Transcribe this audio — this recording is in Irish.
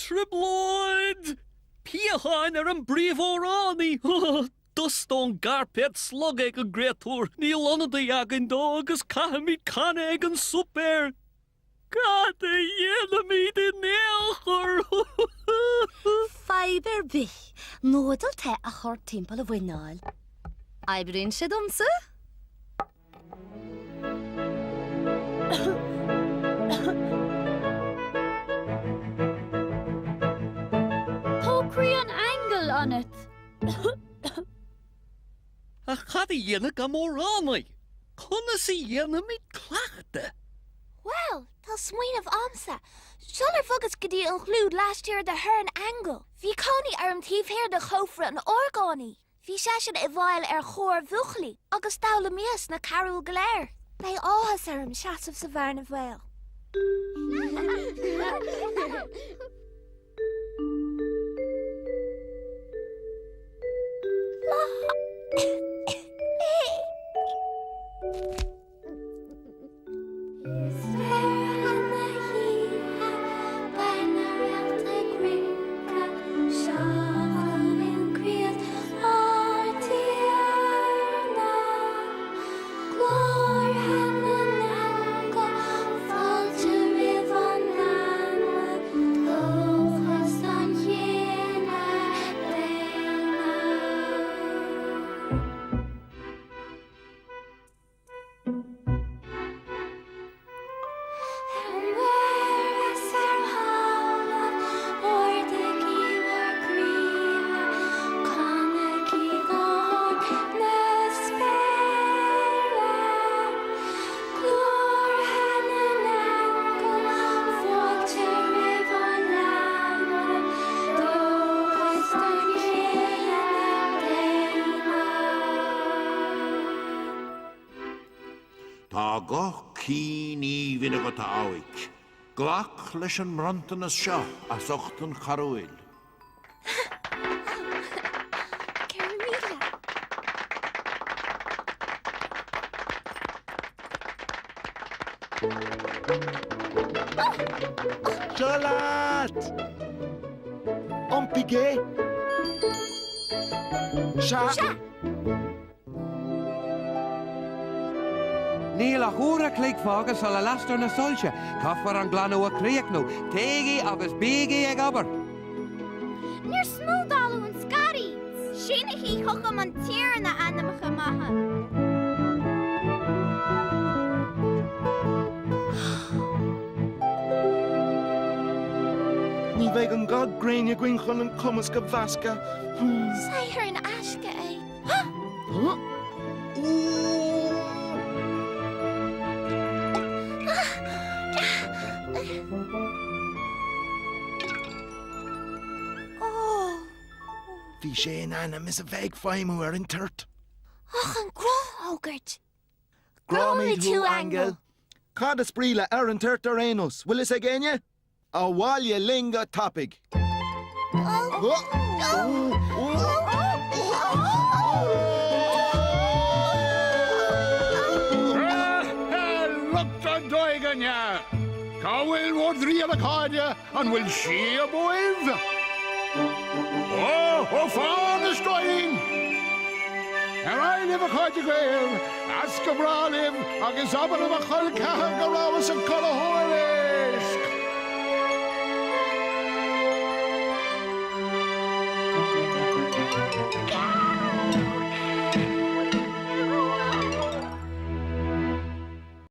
Tribloid! Piachain an bríomhránaí. Dustón garpet slug ag an gréitúr. Níl anadaí agan dó agus cahamid canna ag an supéir. Gad a dhéanamid in éalchor. Fiber bich. Nódal te a chur timpeall a bhuináil. Aibríonn siad domsa? Tócraí an Aingeal on it. A chad a dhéanamh go mórránaí. Conas i dhéanamid clachta. Well, tá smaoinemh amsa. Sealar fogus go dtí an chlúd last year de her an Aingeal. Bhí coní ar an tíomhhéir de chofra an orgánaí. Bhí seasin I bhail ar chóir bhuachlaí agus dála míos na carúil go léir. Bei áthas arm seasamh sa bharna bhil. Tá gach cíní bhína go táhaig. Glach leis an mrantanas seo a sochtan charúil. Charlotte! Ompigé! Sha! Níl a chúra clíc fágus a lastar na soilse, caffar an glanú a críocnú, téigi agus bíigi ag abar. Níor smúdalú an scari. Sinna hí chucham an tír na anamacha maha. Ní bheidh an gad gréine gcuin chun an cumas go bhasca. Saithar an asca é. Bhí sé in anam is a bheidh feimú ar an turt. Ach an gráthógart. Grámid tú Aingeal. Cad a spríle ar an turt ar énos. Will is agéine? A bháile linga tapig. Lucht an doiganne. Cá bhfuil mór dríal a cáide an bhfuil si a buibh. Ó fáin is doing. Ar aileh a cáide gael, as go brálibh agus abalibh a chuil cetha go rábhas an colathóir.